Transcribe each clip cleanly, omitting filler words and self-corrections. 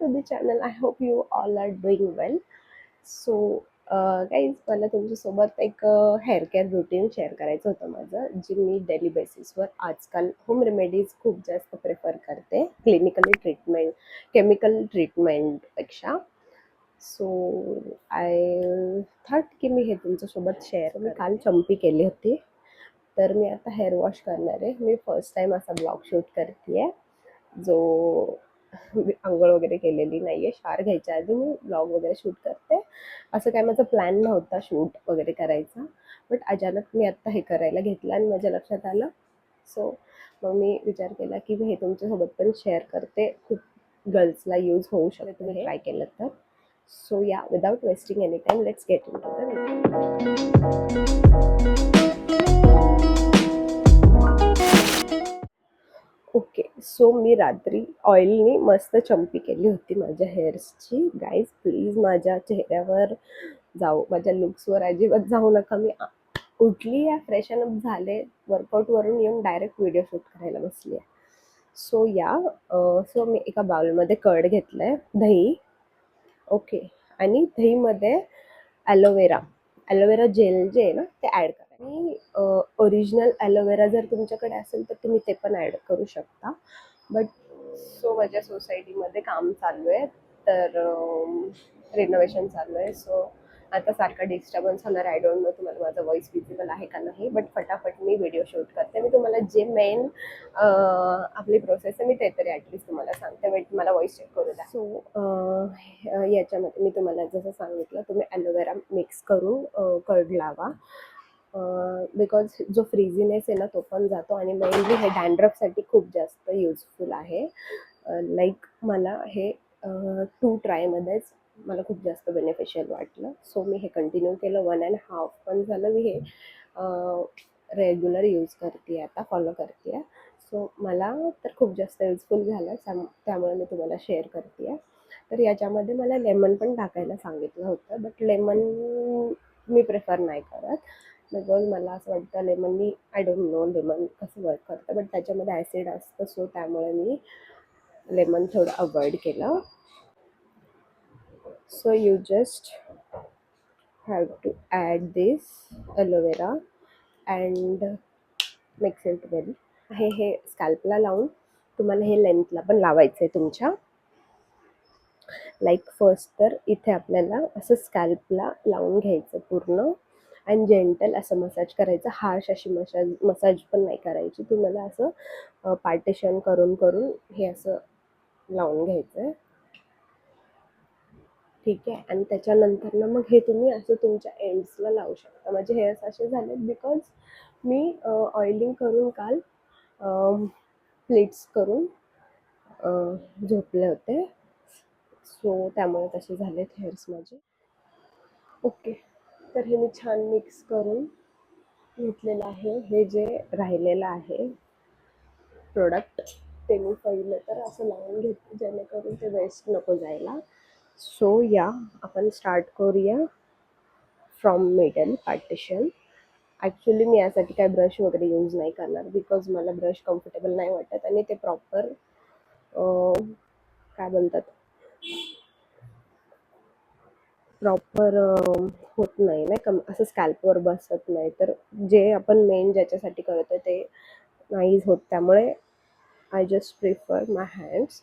to the channel. I hope you all are doing well. So guys, मला तुमच्यासोबत एक hair care routine share करायचं होतं माझं, जे मी डेली बेसिसवर आजकाल होम रेमेडीज खूप जास्त प्रेफर करते केमिकल ट्रीटमेंटपेक्षा. सो आय थॉट की मी हे तुमच्यासोबत शेअर. मी काल चंपी केली होती, तर मी आता हेअर वॉश करणार आहे. मी फर्स्ट टाइम असा ब्लॉग शूट करते आहे, जो आंघोळ वगैरे केलेली नाही आहे. शावर घ्यायच्या आधी मी ब्लॉग वगैरे शूट करते. असं काय माझा प्लॅन नव्हता शूट वगैरे करायचा, बट अचानक मी आत्ता हे करायला घेतलं आणि माझ्या लक्षात आलं. सो मग मी विचार केला की मी हे तुमच्यासोबत पण शेअर करते. खूप गर्ल्सला यूज होऊ शकते तुम्ही ट्राय केलं तर. So ya, without wasting any time, let's get into the video okay. So, सो मी रात्री ऑइलनी मस्त चंपी केली होती माझ्या हेअर्सची. गाईज प्लीज माझ्या चेहऱ्यावर माझ्या लुक्सवर अजिबात जाऊ नका. मी उठली आहे, फ्रेशन अप झाले, वर्कआउटवरून येऊन डायरेक्ट व्हिडिओ शूट करायला बसली आहे. सो मी एका बाउलमध्ये कर्ड घेतलं आहे, दही, ओके, आणि दहीमध्ये ॲलोवेरा जेल जे आहे ना ते ॲड करा. आणि ओरिजिनल ॲलोवेरा जर तुमच्याकडे असेल तर तुम्ही ते पण ॲड करू शकता. बट माझ्या सोसायटीमध्ये काम चालू आहे, तर रिनोव्हेशन चालू आहे. सो आता सारखा डिस्टर्बन्स होणार. आय डोंट नो तुम्हाला माझा व्हॉइस विजिबल आहे का नाही, बट फटाफट मी व्हिडिओ शूट करते. मी तुम्हाला जे मेन आपली प्रोसेस आहे मी ते तरी ॲटलिस्ट तुम्हाला सांगते. वेट, मला व्हॉइस चेक करू द्या. सो याच्यामध्ये मी तुम्हाला जसं सांगितलं, तुम्ही ॲलोवेरा मिक्स करून कर्ड लावा. बिकॉज जो फ्रीझीनेस आहे ना तो पण जातो, आणि मेनली हे डॅन्ड्रफसाठी खूप जास्त युजफुल आहे. लाईक मला हे 2 ट्रायमध्येच मला खूप जास्त बेनिफिशियल वाटलं. सो मी हे कंटिन्यू केलं. 1.5 पण झालं मी हे रेग्युलर यूज करते, आता फॉलो करते. सो मला तर खूप जास्त युजफुल झालं, त्यामुळे मी तुम्हाला शेअर करते आहे. तर याच्यामध्ये मला लेमन पण टाकायला सांगितलं होतं, बट लेमन मी प्रेफर नाही करत. बिकॉज मला असं वाटतं लेमननी, आय डोंट नो लेमन कसं वर्क करतं, बट त्याच्यामध्ये ॲसिड असतं. सो त्यामुळे मी लेमन थोडं अवॉइड केलं. So you just have to add this aloe vera and mix it well. हे स्कॅल्पला लावून तुम्हाला हे लेंथला पण लावायचं आहे तुमच्या. लाईक फर्स्ट तर इथे आपल्याला असं स्कॅल्पला लावून घ्यायचं पूर्ण, आणि जेंटल असं मसाज करायचं. हार्श अशी मसाज पण नाही करायची. तुम्हाला असं पार्टिशन करून करून हे असं लावून घ्यायचं आहे, ठीक आहे. आणि त्याच्यानंतर ना मग हे तुम्ही असं तुमच्या एंड्सला लावू शकता. माझे हेअर्स असे झाले बिकॉज मी ऑइलिंग करून काल प्लेट्स करून झोपले होते. सो त्यामुळे तसे झालेत हेअर्स माझे. ओके, तर हे मी छान मिक्स करून घेतलेलं आहे. हे जे राहिलेलं आहे प्रोडक्ट ते मी पहिलं तर असं लावून घेते, जेणेकरून ते वेस्ट नको जायला. सो या, आपण स्टार्ट करूया फ्रॉम मिडल पार्टिशन. ॲक्च्युली मी यासाठी काय ब्रश वगैरे यूज नाही करणार, बिकॉज मला ब्रश कम्फर्टेबल नाही वाटत, आणि ते प्रॉपर काय बोलतात, प्रॉपर होत नाही, नाही का, असं स्कॅल्पवर बसत नाही. तर जे आपण मेन ज्याच्यासाठी करतो ते नाहीच होत. त्यामुळे I just prefer my hands.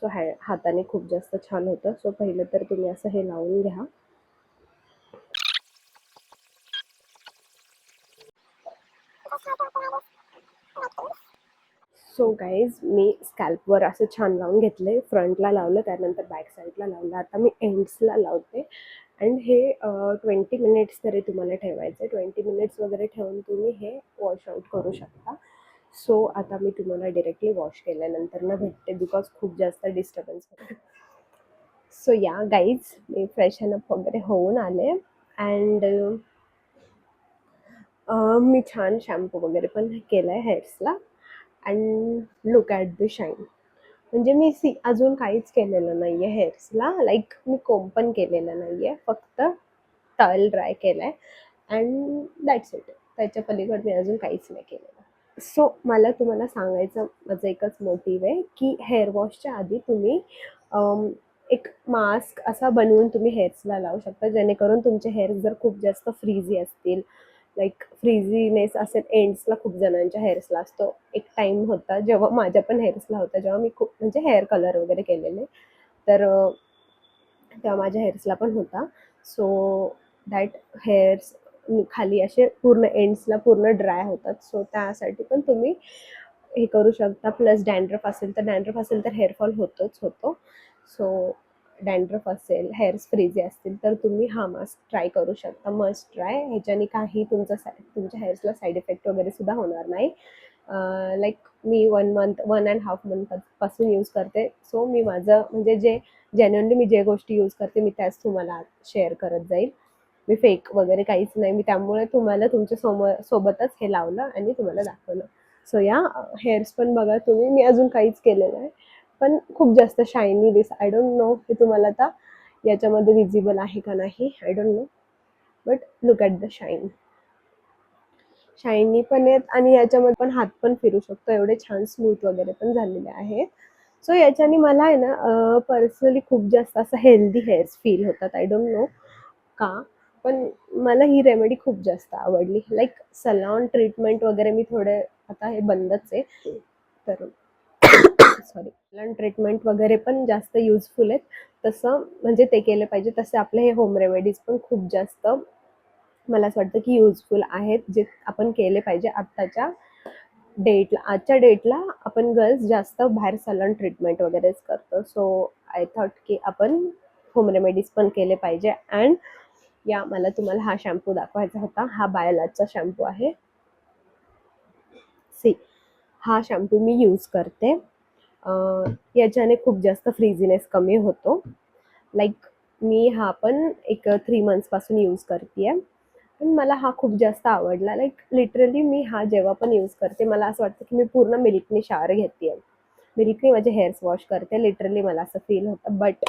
So हाताने खूप जास्त छान होतं. सो पहिलं तर तुम्ही असं हे लावून घ्या. सो गाईज, मी स्कॅल्पवर असं छान लावून घेतले. फ्रंटला लावलं, त्यानंतर बॅक साईडला लावलं. आता मी एंड्सला लावते. अँड हे 20 मिनिट्स तरी तुम्हाला ठेवायचं. 20 मिनिट्स वगैरे ठेवून तुम्ही हे वॉश आउट करू शकता. सो आता मी तुम्हाला डिरेक्टली वॉश केल्यानंतर ना भेटते, बिकॉज खूप जास्त डिस्टर्बन्स होतं. सो या गाईज, मी फ्रेशन अप वगैरे होऊन आले. अँड मी छान शॅम्पू वगैरे पण केलं आहे हेअर्सला. And look at the shine. म्हणजे मी अजून काहीच केलेलं नाही आहे हेअर्सला. लाईक मी कोम पण केलेलं नाही आहे, फक्त टॉवेल ड्राय केलं आहे, अँड दॅट्स इट. त्याच्या पलीकडे मी अजून काहीच नाही केलेलं. सो मला तुम्हाला सांगायचं माझं एकच मोटिव्ह आहे की हेअर वॉशच्या आधी तुम्ही एक मास्क असा बनवून तुम्ही हेअर्सला लावू शकता, जेणेकरून तुमचे हेअर्स जर खूप जास्त फ्रीझी असतील, लाईक फ्रीझीनेस असेल, एंड्सला खूप जणांच्या हेअर्सला असतो. एक टाइम होता जेव्हा माझ्या पण हेअर्सला होता, जेव्हा मी खूप म्हणजे हेअर कलर वगैरे केलेले, तर तेव्हा माझ्या हेअर्सला पण होता. सो दॅट हेअर्स खाली असे पूर्ण एंड्सला पूर्ण ड्राय होतात. सो त्यासाठी पण तुम्ही हे करू शकता. प्लस डॅन्ड्रफ असेल तर हेअरफॉल होतोच होतो. सो डॅन्ड्रफ असेल, हेअर्स फ्रीझी असतील तर तुम्ही हा मास्क ट्राय करू शकता. Must try. ह्याच्याने काही तुमच्या हेअर्सला साईड इफेक्ट वगैरे सुद्धा होणार नाही. लाईक मी 1.5 मंथ पासून यूज करते. सो मी माझं म्हणजे जेन्युइनली मी जे गोष्टी यूज करते मी त्याच तुम्हाला शेअर करत जाईल. मी फेक वगैरे काहीच नाही. मी त्यामुळे तुम्हाला तुमच्या सोबतच हे लावलं आणि तुम्हाला दाखवलं. सो या हेअर्स पण बघा तुम्ही. मी अजून काहीच केलेलं आहे, पण खूप जास्त शायनी आय डोंट नो हे तुम्हाला आता याच्यामध्ये विजिबल आहे का नाही, I don't know, but look at the shiny पण आहेत आणि याच्यामध्ये पण हात पण फिरू शकतो. एवढे छान स्मूथ वगैरे पण झालेले आहेत. सो याच्याने मला आहे ना पर्सनली खूप जास्त असं हेल्दी हेअर्स फील होतात. आय डोंट नो का, पण मला ही रेमेडी खूप जास्त आवडली. लाईक सलॉन ट्रीटमेंट वगैरे मी थोडे आता हे बंदच आहे, तर सॉरी, सलॉन ट्रीटमेंट वगैरे पण जास्त युजफुल आहेत. तसं म्हणजे ते केलं पाहिजे. तसे आपले हे होम रेमेडीज पण खूप जास्त मला असं वाटतं की युजफुल आहेत, जे आपण केले पाहिजे आजच्या डेटला आपण गर्ल्स जास्त बाहेर सलॉन ट्रीटमेंट वगैरेच करतो. सो आय थॉट की आपण होम रेमेडीज पण केले पाहिजे. अँड या मला तुम्हाला हा शॅम्पू दाखवायचा होता. हा बायोलाजचा शॅम्पू आहे. सी, हा शॅम्पू मी यूज करते. याच्याने खूप जास्त फ्रीझीनेस कमी होतो. लाईक मी हा पण एक 3 मंथ्सपासून यूज करते आहे. पण मला हा खूप जास्त आवडला. लाईक लिटरली मी हा जेव्हा पण यूज करते मला असं वाटतं की मी पूर्ण मिल्कनी शॉवर घेते आहे. मिल्कनी माझे हेअर्स वॉश करते. लिटरली मला असं फील होतं. बट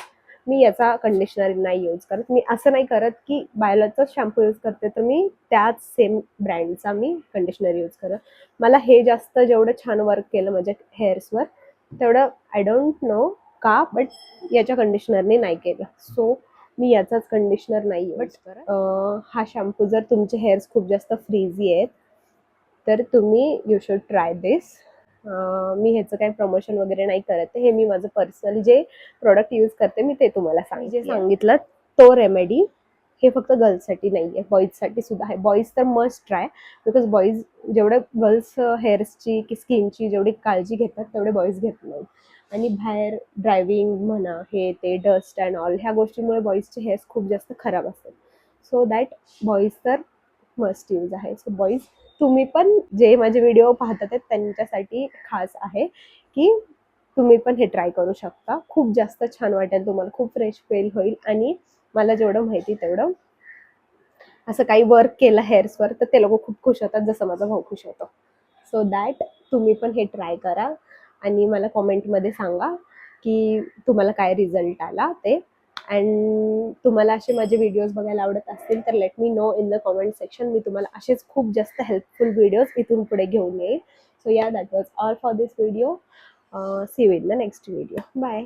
मी याचा कंडिशनर नाही यूज करत. मी असं नाही करत की बायोलाचाच शॅम्पू यूज करते तर मी त्याच सेम ब्रँडचा मी कंडिशनर यूज करत. मला हे जास्त जेवढं छान वर्क केलं माझ्या हेअर्सवर तेवढं आय डोंट नो का, बट याच्या कंडिशनरने नाही केलं. सो मी याचाच कंडिशनर नाही यूज करत. हा शॅम्पू जर तुमचे हेअर्स खूप जास्त फ्रीझी आहेत तर तुम्ही यू शुड ट्राय दिस. मी ह्याचं काही प्रमोशन वगैरे नाही करत. हे मी माझं पर्सनली जे प्रोडक्ट यूज करते मी ते तुम्हाला जे सांगितलं तो रेमेडी हे फक्त गर्ल्ससाठी नाही आहे, बॉईजसाठी सुद्धा आहे. बॉईज तर मस्ट ट्राय, बिकॉज बॉईज जेवढे गर्ल्स हेअर्सची की स्किनची जेवढी काळजी घेतात तेवढे बॉईज घेत नाहीत. आणि बाहेर ड्रायव्हिंग म्हणा, हे ते डस्ट अँड ऑल ह्या गोष्टींमुळे बॉईजचे हेअर्स खूप जास्त खराब असतात. सो दॅट बॉईज तर मस्ट यूज आहे. सो बॉईज तुम्ही पण जे माझे व्हिडिओ पाहतात आहेत त्यांच्यासाठी खास आहे की तुम्ही पण हे ट्राय करू शकता. खूप जास्त छान वाटेल तुम्हाला, खूप फ्रेश फील होईल. आणि मला जेवढं माहिती तेवढं असं काही वर्क केलं हेअर्सवर तर ते लोक खूप खुश होतात, जसं माझा भाऊ खुश होतो. सो दॅट तुम्ही पण हे ट्राय करा आणि मला कॉमेंटमध्ये सांगा की तुम्हाला काय रिझल्ट आला ते. अँड तुम्हाला असे माझे व्हिडिओज बघायला आवडत असतील तर let me know in the comment section. मी तुम्हाला असेच खूप जास्त हेल्पफुल व्हिडिओज इथून पुढे घेऊन येईल. सो या, that was all for this video. See you in the next video. Bye.